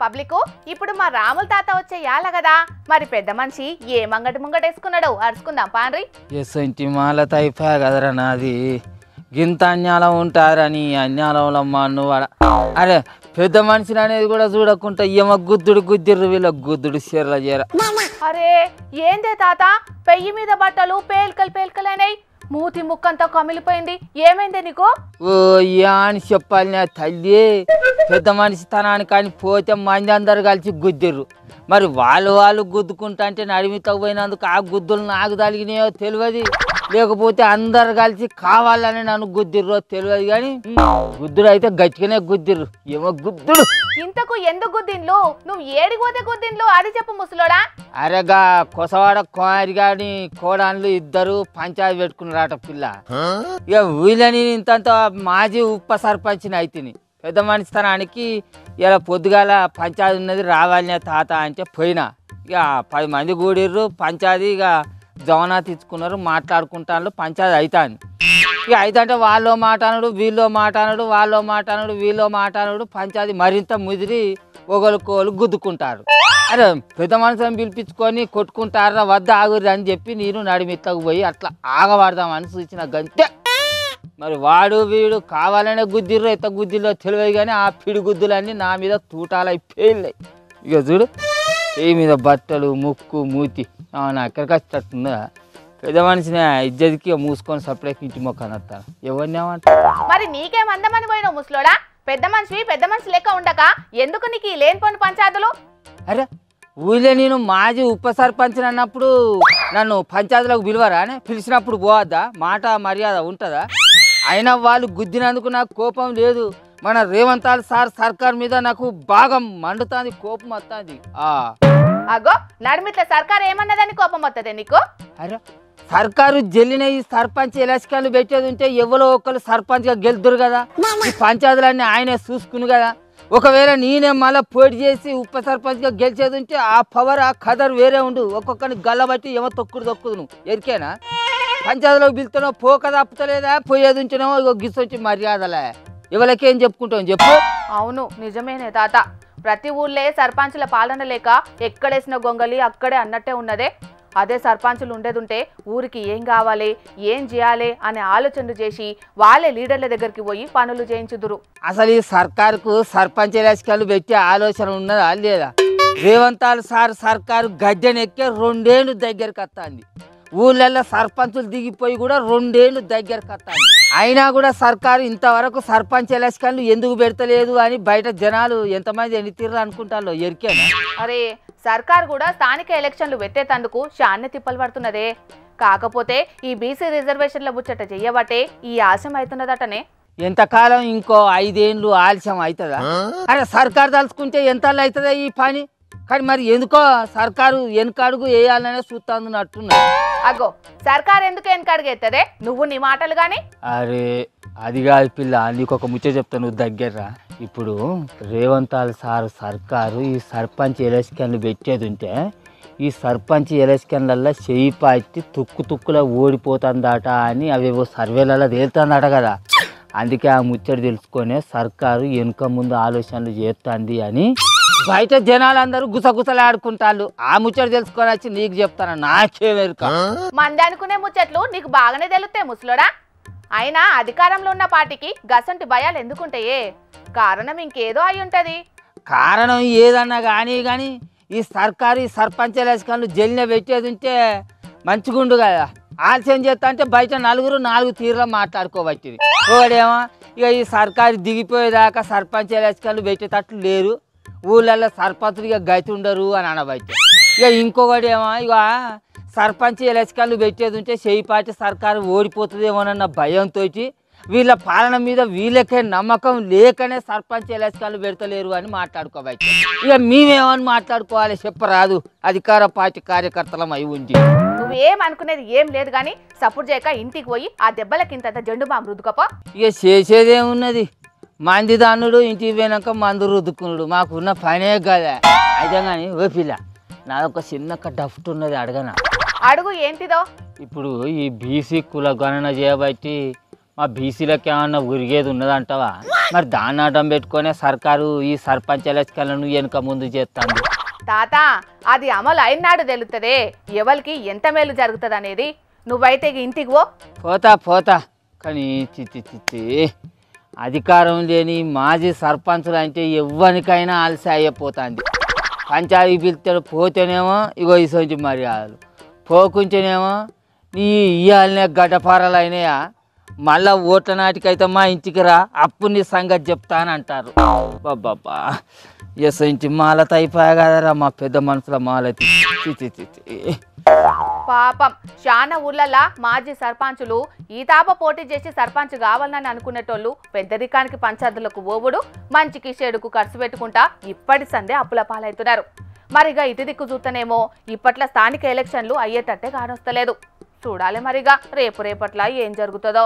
Public ఇప్పుడు మా రాముల తాత వచ్చే యాల కదా మరి పెద్ద మనిషి ఏ ముంగటేసుకున్నాడు అరుచుకుందాం పాండ్రి. ఎస్ంటి మాలత అయిపోయా కదరా నాది గింత అన్యాలం ఉంటారని అన్యాలంలో నువ్వు అరే పెద్ద మనిషిని అనేది కూడా చూడకుండా ఏమో గుద్దిర్రు వీళ్ళ గుద్దుడు చీరల చీర. అరే ఏందే తాత పెయ్యి మీద బట్టలు పేల్కలైనాయి, మూతి ముక్కంతా కమిలిపోయింది, ఏమైందే నీకు? ఓ అని చెప్పాలి నా తల్లి, పెద్ద మనిషి తనానికి కానీ పోతే మంది అందరు కలిసి గుద్దిర్రు. మరి వాళ్ళు గుద్దుకుంటా అంటే నడిమితో పోయినందుకు ఆ గుద్దులు నాకు తగిలినాయో తెలియదు, లేకపోతే అందరు కలిసి కావాలని నన్ను గుద్దిర్రో తెలియదు. కానీ గుద్దుడు అయితే గట్టిగానే గుద్దిర్రు. ఏమో గుద్దుడు. ఇంతకు ఎందుకు గుద్దిన్లు? నువ్వు ఏడిపోతే గుద్దిన్లు అది చెప్పు ముసలోడా. అరేగా కొసవాడ కోరి గాని కోడాన్లు ఇద్దరు పంచాయతీ పెట్టుకున్నారట పిల్ల. ఇక వీళ్ళని ఇంతంత మాజీ ఉప సర్పంచ్ని అయితేని పెద్ద మనిషి తనానికి ఇలా పొద్దుగాల పంచాయతీ ఉన్నది రావాలనే తాత అంటే పోయినా. ఇక 10 మంది కూడిర్రు పంచాయతీ. ఇక జవనా తెచ్చుకున్నారు, మాట్లాడుకుంటాను, పంచాయతీ అవుతాను. ఇక అయితే వాళ్ళో మాట్లాడు వీళ్ళో మాట్లాడు, వాళ్ళో మాట్లాడు వీళ్ళో మాట్లాడు, పంచాయతీ మరింత ముదిరి ఒకరికోలు గుద్దుకుంటారు. అరే పెద్ద మనుషులను పిలిపించుకొని కొట్టుకుంటారా వద్ద ఆగుర్రి అని చెప్పి నేను నడిమిత్తకు పోయి అట్లా ఆగబడదామని సూచన గంతే. మరి వాడు వీడు కావాలనే గుద్దిర్రో ఎంత గుద్దిలో తెలియదు, కానీ ఆ పిడి గుద్దులన్నీ నా మీద తూటాలై పేళ్ళాయి. ఇక చూడు ఏ మీద బట్టలు ముక్కు మూతి నా ఎక్కడికి వచ్చేటట్టుందా. పెద్ద మనిషిని ఇజ్జతికి మూసుకొని సపరేట్ ఇంటి మొక్కని వస్తాను. ఎవరిని ఏమంటా మరి నీకేమందమని పోయినావు ముసలోడా? పెద్ద మనిషి లెక్క ఉండక ఎందుకు నీకు ఈ లేని పని పంచాయతీలు? అరే ఊళ్ళో నేను మాజీ ఉప సర్పంచ్ అన్నప్పుడు నన్ను పంచాయతీలకు పిలువరా అని పిలిచినప్పుడు పోవద్దా? మాట మర్యాద ఉంటుందా? అయినా వాళ్ళు గుద్దినందుకు నాకు కోపం లేదు. మన రేవంత్ సార్ సర్కార్ మీద నాకు బాగా మండుతుంది, కోపం వస్తుంది. అగో నడిమిట్ల సర్కార్ ఏమన్నదని కోపం వస్తుంది నీకు? అరే సర్కారు జల్లిన ఈ సర్పంచ్ ఎలక్షన్లు పెట్టేది ఉంటే ఎవరో ఒకరు సర్పంచ్గా గెలుతురు కదా. ఈ పంచాయతీలన్నీ ఆయనే చూసుకుని కదా. ఒకవేళ నేనే మళ్ళీ పోటీ చేసి ఉప సర్పంచ్గా గెలిచేది ఉంటే ఆ పవర్ ఆ కదర్ వేరే ఉండు. ఒక్కొక్కరిని గల్లబట్టి ఏమో తొక్కుడు నువ్వు ఎరికేనా? పంచాయతీలోకి పిలుతున్నావు పోక తప్పుతలేదా? పోయేది ఉంచినామో ఇగో గిసొచ్చి మర్యాదలే. ఎవరికేం చెప్పుకుంటావు చెప్పు. అవును నిజమేనే తాత, ప్రతి ఊళ్ళే సర్పంచుల పాలన లేక ఎక్కడేసిన గొంగలి అక్కడే అన్నట్టే ఉన్నదే. అదే సర్పంచులు ఉండేదుంటే ఊరికి ఏం కావాలి ఏం చేయాలి అనే ఆలోచనలు చేసి వాళ్ళే లీడర్ల దగ్గరికి పోయి పనులు చేయించుదురు. అసలు ఈ సర్కారుకు సర్పంచ్ ఎలక్షన్లు పెట్టే ఆలోచన ఉన్నదా లేదా? రేవంత్ సార్ సర్కారు గద్దెనెక్కే 2 ఏళ్ళు దగ్గరికి వస్తుంది. ఊళ్ళల్లో సర్పంచులు దిగిపోయి కూడా 2 ఏళ్ళు దగ్గరకు వస్తాయి. అయినా కూడా సర్కారు ఇంతవరకు సర్పంచ్ ఎలక్షన్లు ఎందుకు పెడతలేదు అని బయట జనాలు ఎంతమంది ఎన్నితీర్లు అనుకుంటారో ఎరికేనా? అరే సర్కార్ కూడా స్థానిక ఎలక్షన్లు పెట్టేటందుకు శాన్య తిప్పలు పడుతున్నదే. కాకపోతే ఈ బీసీ రిజర్వేషన్ల ముచ్చట చెయ్యబట్టే ఈ ఆశం అవుతున్నదటనే. ఎంతకాలం ఇంకో 5 ఏళ్ళు ఆలస్యం అవుతుందా? అరే సర్కారు తలుచుకుంటే ఎంత అవుతుందా ఈ పని? కానీ మరి ఎందుకో సర్కారు వెనకడుగు వేయాలనే చూస్తున్నట్టున్నా. అగో సర్కారు ఎందుకు వెనకడుగు ఎత్తదే? నువ్వు నీ మాటలు గాని. అరే అది కాదు పిల్ల, నీకు ఒక ముచ్చట చెప్తా నువ్వు దగ్గర. ఇప్పుడు రేవంత్ సార్ సర్కారు ఈ సర్పంచ్ ఎలక్షన్లు పెట్టేది ఉంటే ఈ సర్పంచ్ ఎలక్షన్లలో చెయ్యి పాటి తుక్కులా ఓడిపోతుందట అని అవేవో సర్వేలలో తేలుతుందట కదా. అందుకే ఆ ముచ్చట తెలుసుకొని సర్కారు వెనుక ముందు ఆలోచనలు చేస్తుంది అని బయట జనాలందరూ గుసగుసలాడుకుంటారు. ఆ ముచ్చట తెలుసుకొని వచ్చి నీకు చెప్తాను, నాకే వెనుక. మంది అనుకునే ముచ్చట్లు నీకు బాగానే తెలుస్తాయి ముసలోడా. అయినా అధికారంలో ఉన్న పార్టీకి గసంటి భయాలు ఎందుకుంటాయే? కారణం ఇంకేదో అయి ఉంటది. కారణం ఏదన్నా కానీ ఈ సర్కారు ఈ సర్పంచ్ ఎలక్షన్లు జల్లిన పెట్టేది ఉంటే మంచిగుండు కదా. ఆలస్యం చేస్తా అంటే బయట 4 తీరులో మాట్లాడుకోవచ్చు. ఒకడేమో ఇక ఈ సర్కారు దిగిపోయేదాకా సర్పంచ్ ఎలక్షన్లు పెట్టేటట్లు లేరు, ఊళ్ళల్లో సర్పంచులు ఇక గతి ఉండరు అని అనబట్టి. ఇక ఇంకొకటేమో ఇక సర్పంచ్ ఎలక్షన్లు పెట్టేది ఉంటే చేయిపాటి సర్కారు ఓడిపోతుందేమోనన్న భయంతో వీళ్ళ పాలన మీద వీళ్ళకే నమ్మకం లేకనే సర్పంచ్ ఎలక్షన్లు పెడతలేరు అని మాట్లాడుకోవచ్చు. ఇక మేమేమని మాట్లాడుకోవాలి చెప్పరాదు, అధికార పార్టీ కార్యకర్తలం అయి ఉంది. నువ్వేమనుకునేది ఏం లేదు కానీ సపోర్ట్ చేయక ఇంటికి పోయి ఆ దెబ్బలకింత జెండు బాంబు రుద్దుకపో. ఇక చేసేదేమున్నది, మంది దాన్నుడు ఇంటికి పోయినాక మందు రుద్దుకున్నాడు, మాకున్న పనే కదా. అయితే కానీ ఓ పిల్ల నాదొక చిన్న డఫ్ట్ ఉన్నది, అడగనా? అడుగు ఏంటిదో? ఇప్పుడు ఈ బీసీ కుల గణన చేయబట్టి మా బీసీలకు ఏమన్నా ఉరిగేది ఉన్నదంటావా? మరి దాన్ని అడ్డం పెట్టుకునే సర్కారు ఈ సర్పంచ్ ఎలక్షన్లను వెనుక ముందు చేస్తాంది. తాత అది అమలు అయినాడు తెలుస్తుందే ఎవరికి ఎంత మేలు జరుగుతుంది అనేది. నువ్వైతే ఇంటికి పోతా కానీ చిచ్చి అధికారం లేని మాజీ సర్పంచులు అంటే ఎవ్వరికైనా ఆలస్యం అయిపోతుంది. పంచాయతీ పిలుస్తాడు పోతేనేమో ఇగో ఇసొంచి మర్యాదలు, పోకుంటేనేమో నీ ఇయ్యాలనే గడ్డపారలు అయినాయా, మళ్ళా ఓట్ల నాటికైతే మా ఇంటికి రా అప్పుడు నీ సంగతి చెప్తానంటారు. బాబా ఇసొంచి మాలత అయిపోయా కదరా మా పెద్ద మనుషుల మాలతి. పాపం చాలా ఊళ్ళలా మాజీ సర్పంచులు ఈ తాప పోటీ చేసి సర్పంచ్ కావాలని అనుకునేటోళ్ళు పెద్దరికానికి పంచాయతీలకు ఓవుడు, మంచికి చెడుకు ఖర్చు పెట్టుకుంటా ఇప్పటి సందే అప్పుల పాలవుతున్నారు. మరిగా ఇటు దిక్కు చూస్తేనేమో ఇప్పట్లో స్థానిక ఎలక్షన్లు అయ్యేటట్టే కానొస్తలేదు. చూడాలి మరిగా రేపట్లా ఏం జరుగుతుందో.